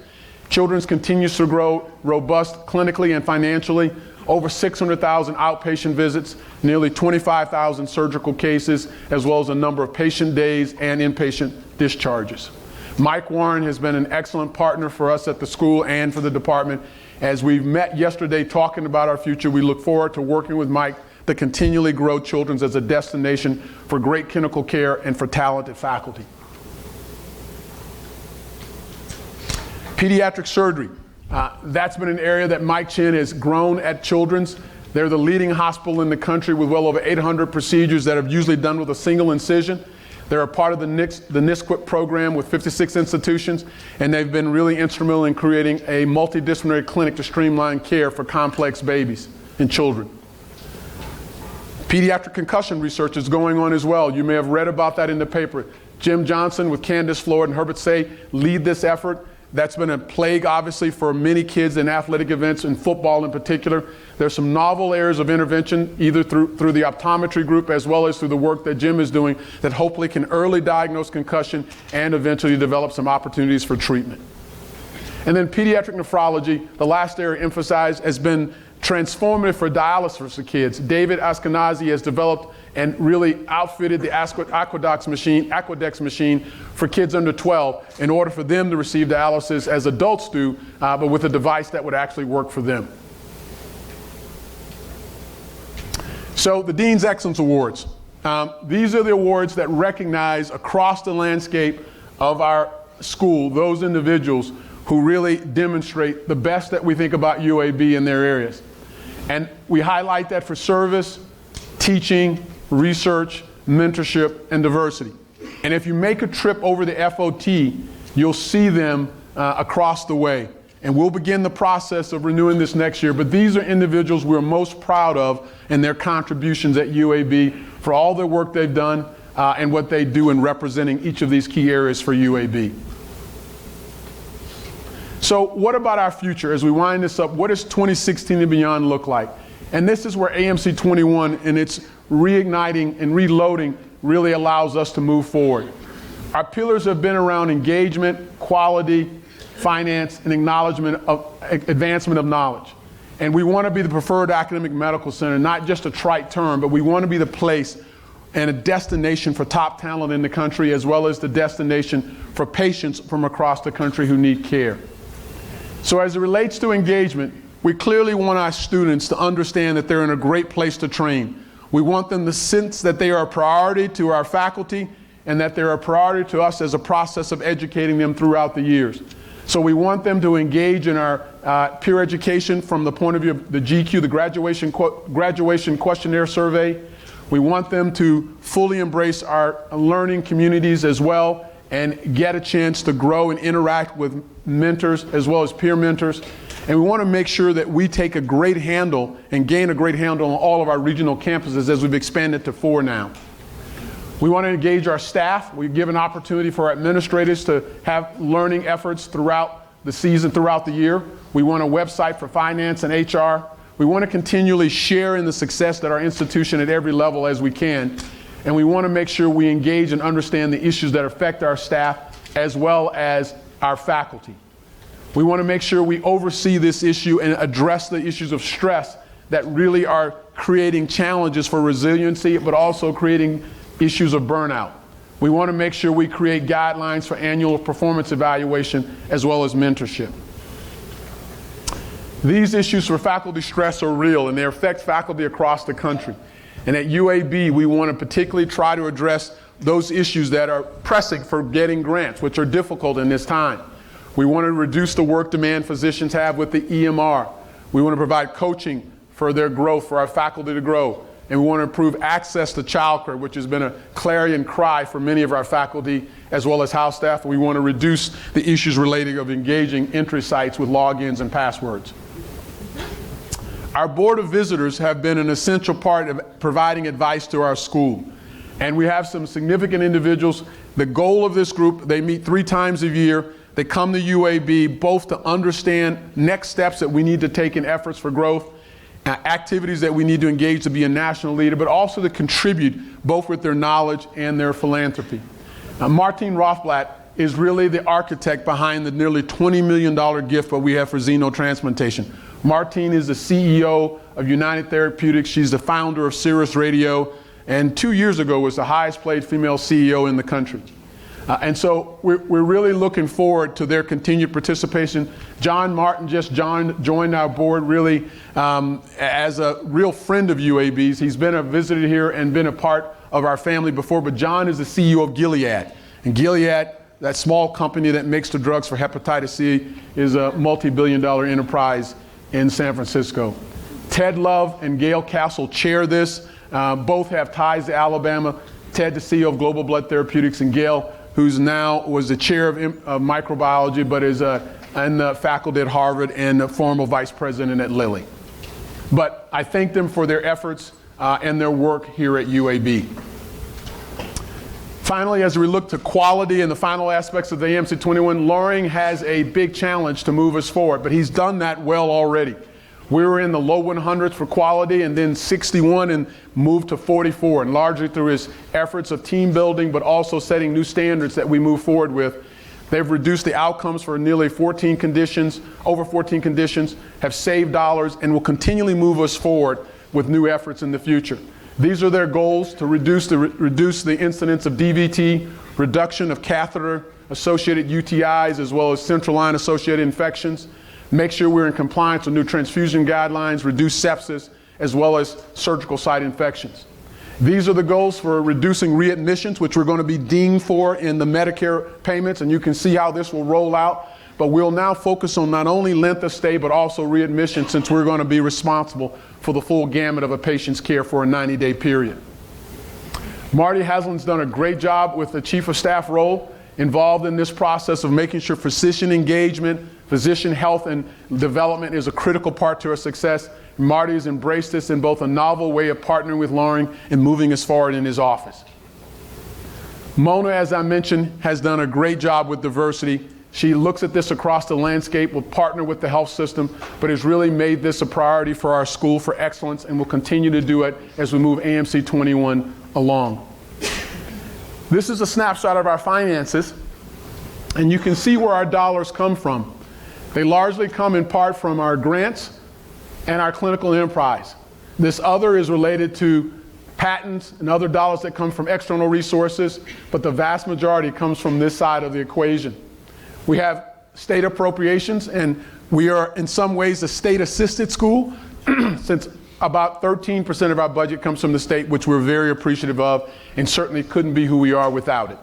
Children's continues to grow robust clinically and financially. Over 600,000 outpatient visits, nearly 25,000 surgical cases, as well as a number of patient days and inpatient discharges. Mike Warren has been an excellent partner for us at the school and for the department. As we've met yesterday talking about our future, we look forward to working with Mike to continually grow Children's as a destination for great clinical care and for talented faculty. Pediatric surgery. That's been an area that Mike Chin has grown at Children's. They're the leading hospital in the country with well over 800 procedures that are usually done with a single incision. They're a part of the NISQIP program with 56 institutions, and they've been really instrumental in creating a multidisciplinary clinic to streamline care for complex babies and children. Pediatric concussion research is going on as well. You may have read about that in the paper. Jim Johnson with Candace Floyd and Herbert Say lead this effort. That's been a plague, obviously, for many kids in athletic events, and football in particular. There's some novel areas of intervention, either through the optometry group as well as through the work that Jim is doing, that hopefully can early diagnose concussion and eventually develop some opportunities for treatment. And then pediatric nephrology, the last area emphasized, has been transformative for dialysis for kids. David Ashkenazi has developed and really outfitted the Aquedex machine for kids under 12 in order for them to receive dialysis as adults do, but with a device that would actually work for them. So the Dean's Excellence Awards. These are the awards that recognize across the landscape of our school those individuals who really demonstrate the best that we think about UAB in their areas. And we highlight that for service, teaching, research, mentorship, and diversity. And if you make a trip over the FOT, you'll see them across the way. And we'll begin the process of renewing this next year. But these are individuals we're most proud of and their contributions at UAB for all the work they've done and what they do in representing each of these key areas for UAB. So what about our future as we wind this up? What does 2016 and beyond look like? And this is where AMC 21 and its reigniting and reloading really allows us to move forward. Our pillars have been around engagement, quality, finance, and acknowledgement of advancement of knowledge. And we want to be the preferred academic medical center, not just a trite term, but we want to be the place and a destination for top talent in the country, as well as the destination for patients from across the country who need care. So as it relates to engagement, we clearly want our students to understand that they're in a great place to train. We want them to sense that they are a priority to our faculty and that they're a priority to us as a process of educating them throughout the years. So we want them to engage in our peer education from the point of view of the GQ, the graduation questionnaire survey. We want them to fully embrace our learning communities as well and get a chance to grow and interact with mentors as well as peer mentors. And we want to make sure that we take a great handle and gain a great handle on all of our regional campuses as we've expanded to 4 now. We want to engage our staff. We give an opportunity for our administrators to have learning efforts throughout the season, throughout the year. We want a website for finance and HR. We want to continually share in the success that our institution at every level as we can. And we want to make sure we engage and understand the issues that affect our staff as well as our faculty. We want to make sure we oversee this issue and address the issues of stress that really are creating challenges for resiliency, but also creating issues of burnout. We want to make sure we create guidelines for annual performance evaluation as well as mentorship. These issues for faculty stress are real and they affect faculty across the country. And at UAB, we want to particularly try to address those issues that are pressing for getting grants, which are difficult in this time. We want to reduce the work demand physicians have with the EMR. We want to provide coaching for their growth, for our faculty to grow. And we want to improve access to childcare, which has been a clarion cry for many of our faculty as well as house staff. We want to reduce the issues related of engaging entry sites with logins and passwords. Our Board of Visitors have been an essential part of providing advice to our school. And we have some significant individuals. The goal of this group, they meet 3 times a year. They come to UAB both to understand next steps that we need to take in efforts for growth, activities that we need to engage to be a national leader, but also to contribute both with their knowledge and their philanthropy. Martine Rothblatt is really the architect behind the nearly $20 million gift that we have for xenotransplantation. Martine is the CEO of United Therapeutics. She's the founder of Sirius Radio, and 2 years ago was the highest paid female CEO in the country. And so we're really looking forward to their continued participation. John Martin just joined our board really as a real friend of UAB's. He's been a visitor here and been a part of our family before, but John is the CEO of Gilead. And Gilead, that small company that makes the drugs for hepatitis C, is a multi-billion-dollar enterprise in San Francisco. Ted Love and Gail Castle chair this. Both have ties to Alabama. Ted, the CEO of Global Blood Therapeutics, and Gail, who's now was the chair of microbiology, but is in the faculty at Harvard and a former vice president at Lilly. But I thank them for their efforts and their work here at UAB. Finally, as we look to quality and the final aspects of the AMC 21, Loring has a big challenge to move us forward, but he's done that well already. We were in the low 100s for quality and then 61 and moved to 44, and largely through his efforts of team building, but also setting new standards that we move forward with. They've reduced the outcomes for nearly 14 conditions, over 14 conditions, have saved dollars, and will continually move us forward with new efforts in the future. These are their goals: to reduce the incidence of DVT, reduction of catheter-associated UTIs, as well as central line-associated infections, make sure we're in compliance with new transfusion guidelines, reduce sepsis, as well as surgical site infections. These are the goals for reducing readmissions, which we're going to be dinged for in the Medicare payments, and you can see how this will roll out. But we'll now focus on not only length of stay, but also readmission, since we're going to be responsible for the full gamut of a patient's care for a 90-day period. Marty Haslam's done a great job with the chief of staff role, involved in this process of making sure physician engagement, physician health and development is a critical part to our success. Marty has embraced this in both a novel way of partnering with Loring and moving us forward in his office. Mona, as I mentioned, has done a great job with diversity, She looks at this across the landscape, will partner with the health system, but has really made this a priority for our school for excellence and will continue to do it as we move AMC 21 along. This is a snapshot of our finances, and you can see where our dollars come from. They largely come in part from our grants and our clinical enterprise. This other is related to patents and other dollars that come from external resources, but the vast majority comes from this side of the equation. We have state appropriations, and we are in some ways a state-assisted school, since about 13% of our budget comes from the state, which we're very appreciative of, and certainly couldn't be who we are without it.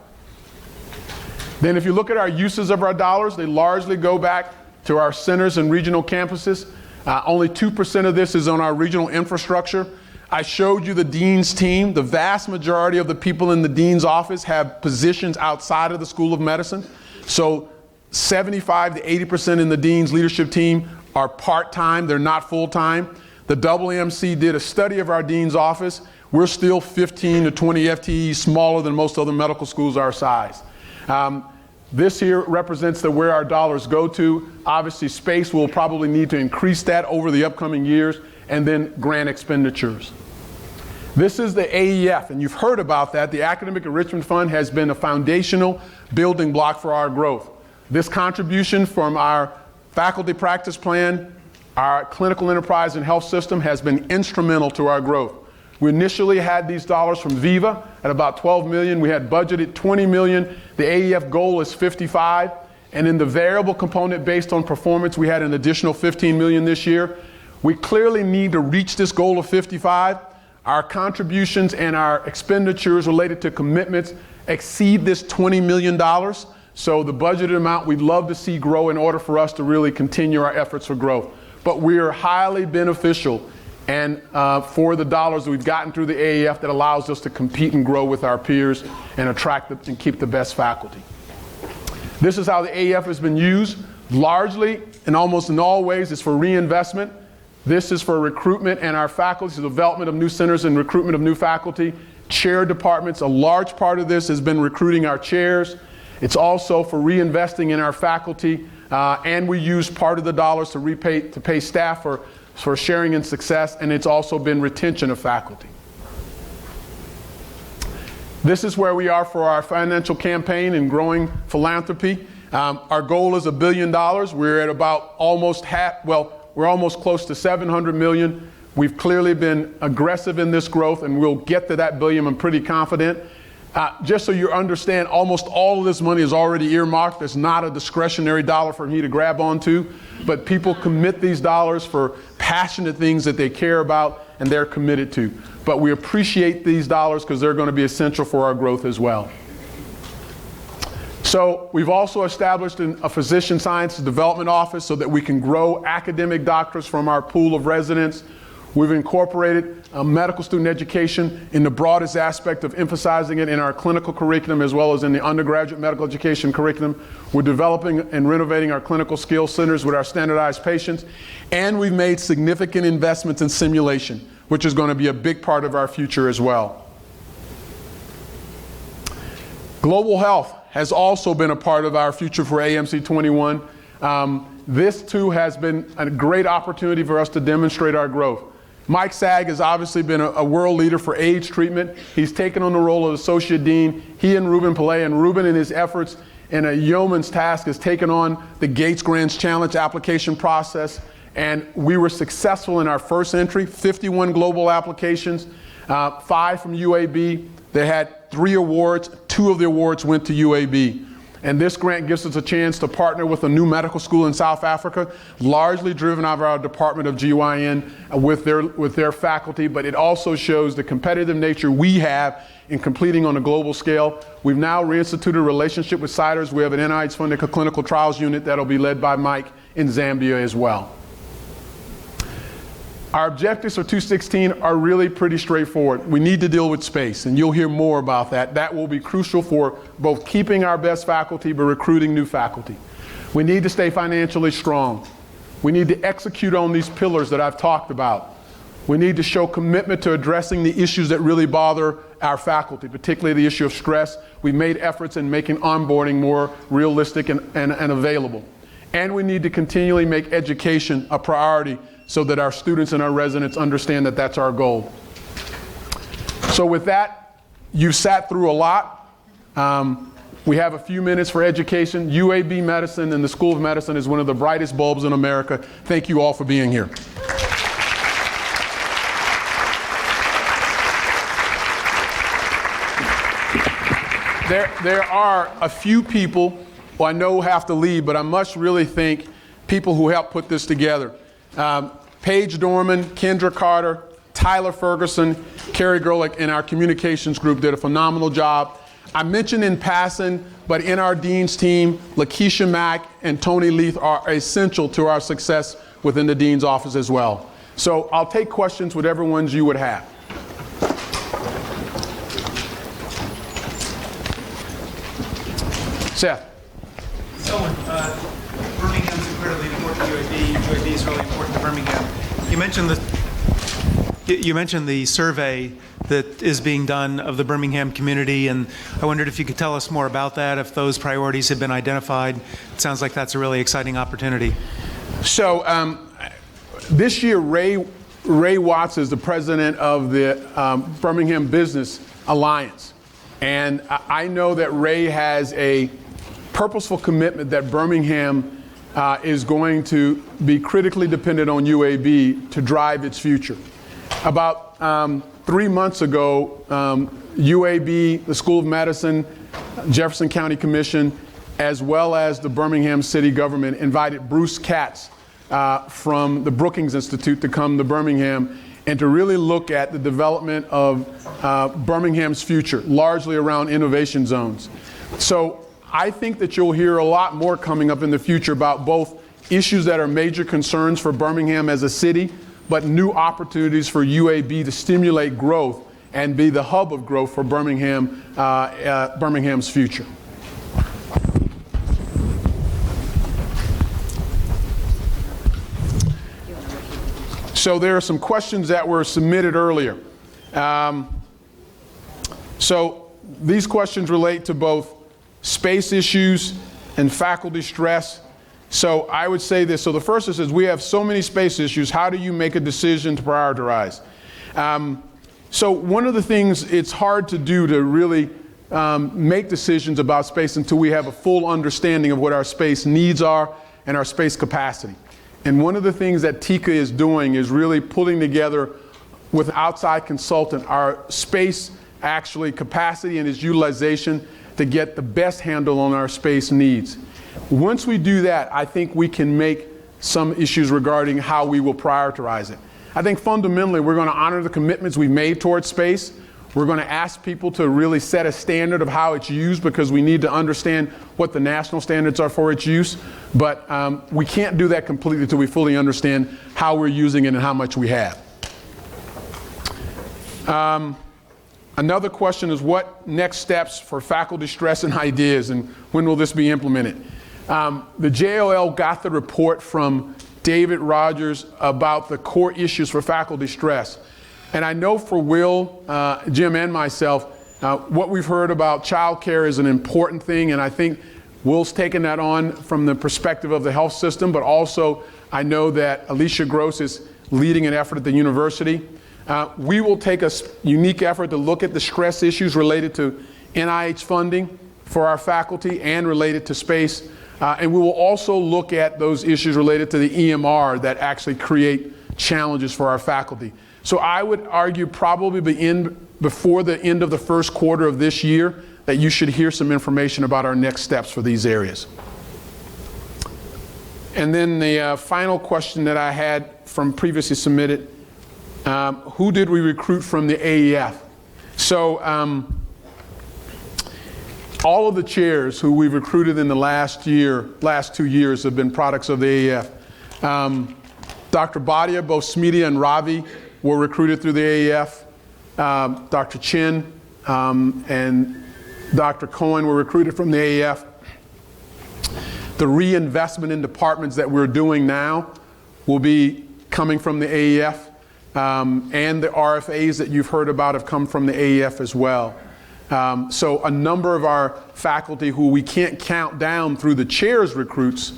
Then if you look at our uses of our dollars, they largely go back to our centers and regional campuses. Only 2% of this is on our regional infrastructure. I showed you the dean's team. The vast majority of the people in the dean's office have positions outside of the School of Medicine. So 75 to 80% in the dean's leadership team are part-time, they're not full-time. The AAMC did a study of our dean's office. We're still 15 to 20 FTEs smaller than most other medical schools our size. This here represents where our dollars go to. Obviously, space will probably need to increase that over the upcoming years, and then grant expenditures. This is the AEF, and you've heard about that. The Academic Enrichment Fund has been a foundational building block for our growth. This contribution from our faculty practice plan, our clinical enterprise and health system has been instrumental to our growth. We initially had these dollars from Viva at about 12 million. We had budgeted 20 million. The AEF goal is 55. And in the variable component based on performance, we had an additional 15 million this year. We clearly need to reach this goal of 55. Our contributions and our expenditures related to commitments exceed this $20 million. So the budgeted amount we'd love to see grow in order for us to really continue our efforts for growth. But we are highly beneficial and for the dollars that we've gotten through the AEF that allows us to compete and grow with our peers and attract and keep the best faculty. This is how the AEF has been used. Largely, and almost in all ways, it's for reinvestment. This is for recruitment and our faculty, so development of new centers and recruitment of new faculty. Chair departments, a large part of this has been recruiting our chairs. It's also for reinvesting in our faculty, and we use part of the dollars to pay staff for sharing in success, and it's also been retention of faculty. This is where we are for our financial campaign and growing philanthropy. Our goal is $1 billion. We're at about almost we're almost close to 700 million. We've clearly been aggressive in this growth, and we'll get to that billion, I'm pretty confident. Just so you understand, almost all of this money is already earmarked. It's not a discretionary dollar for me to grab onto, but people commit these dollars for passionate things that they care about and they're committed to. But we appreciate these dollars because they're going to be essential for our growth as well. So we've also established a physician sciences development office so that we can grow academic doctors from our pool of residents. We've incorporated medical student education in the broadest aspect of emphasizing it in our clinical curriculum as well as in the undergraduate medical education curriculum. We're developing and renovating our clinical skills centers with our standardized patients. And we've made significant investments in simulation, which is going to be a big part of our future as well. Global health has also been a part of our future for AMC 21. This too has been a great opportunity for us to demonstrate our growth. Mike Sag has obviously been a world leader for AIDS treatment. He's taken on the role of Associate Dean. He and Ruben Pillay, and Ruben in his efforts in a yeoman's task has taken on the Gates Grants Challenge application process. And we were successful in our first entry, 51 global applications, 5 from UAB. They had 3 awards, 2 of the awards went to UAB. And this grant gives us a chance to partner with a new medical school in South Africa, largely driven out of our Department of GYN with their faculty, but it also shows the competitive nature we have in completing on a global scale. We've now reinstituted a relationship with CIDRS. We have an NIH-funded clinical trials unit that'll be led by Mike in Zambia as well. Our objectives for 2016 are really pretty straightforward. We need to deal with space, and you'll hear more about that. That will be crucial for both keeping our best faculty but recruiting new faculty. We need to stay financially strong. We need to execute on these pillars that I've talked about. We need to show commitment to addressing the issues that really bother our faculty, particularly the issue of stress. We've made efforts in making onboarding more realistic and available. And we need to continually make education a priority so that our students and our residents understand that that's our goal. So with that, you've sat through a lot. We have a few minutes for education. UAB Medicine and the School of Medicine is one of the brightest bulbs in America. Thank you all for being here. There are a few people who I know have to leave, but I must really thank people who helped put this together. Paige Dorman, Kendra Carter, Tyler Ferguson, Carrie Gerlich, and our communications group did a phenomenal job. I mentioned in passing, but in our dean's team, Lakeisha Mack and Tony Leith are essential to our success within the dean's office as well. So I'll take questions, whatever ones you would have. Seth. So, Birmingham's incredibly important to UAB. UAB is really important to Birmingham. You mentioned the survey that is being done of the Birmingham community, and I wondered if you could tell us more about that, if those priorities have been identified. It sounds like that's a really exciting opportunity. So this year, Ray Watts is the president of the Birmingham Business Alliance. And I know that Ray has a purposeful commitment that Birmingham is going to be critically dependent on UAB to drive its future. About 3 months ago, UAB, the School of Medicine, Jefferson County Commission, as well as the Birmingham City government invited Bruce Katz from the Brookings Institute to come to Birmingham and to really look at the development of Birmingham's future, largely around innovation zones. So I think that you'll hear a lot more coming up in the future about both issues that are major concerns for Birmingham as a city, but new opportunities for UAB to stimulate growth and be the hub of growth for Birmingham, Birmingham's future. So there are some questions that were submitted earlier. So these questions relate to both space issues and faculty stress. So I would say this. So the first is we have so many space issues. How do you make a decision to prioritize? So one of the things it's hard to do to really make decisions about space until we have a full understanding of what our space needs are and our space capacity. And one of the things that TICA is doing is really pulling together with outside consultant our space actually capacity and its utilization to get the best handle on our space needs. Once we do that, I think we can make some issues regarding how we will prioritize it. I think fundamentally we're going to honor the commitments we've made towards space. We're going to ask people to really set a standard of how it's used because we need to understand what the national standards are for its use. But we can't do that completely until we fully understand how we're using it and how much we have. Another question is what next steps for faculty stress and ideas and when will this be implemented? The JOL got the report from David Rogers about the core issues for faculty stress. And I know for Will, Jim, and myself, what we've heard about childcare is an important thing, and I think Will's taken that on from the perspective of the health system, but also I know that Alicia Gross is leading an effort at the university. We will take a unique effort to look at the stress issues related to NIH funding for our faculty and related to space. And we will also look at those issues related to the EMR that actually create challenges for our faculty. So I would argue probably before the end of the first quarter of this year that you should hear some information about our next steps for these areas. And then the final question that I had from previously submitted, who did we recruit from the AEF? So all of the chairs who we've recruited in the last 2 years have been products of the AEF. Dr. Bhatia, both Smedia and Ravi were recruited through the AEF. Dr. Chin and Dr. Cohen were recruited from the AEF. The reinvestment in departments that we're doing now will be coming from the AEF. and the RFAs that you've heard about have come from the AEF as well. So a number of our faculty who we can't count down through the chair's recruits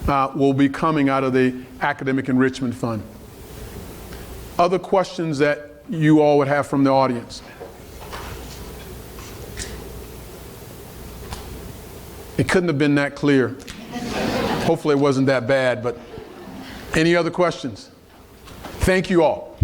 will be coming out of the Academic Enrichment Fund. Other questions that you all would have from the audience? It couldn't have been that clear. Hopefully it wasn't that bad, but any other questions? Thank you all.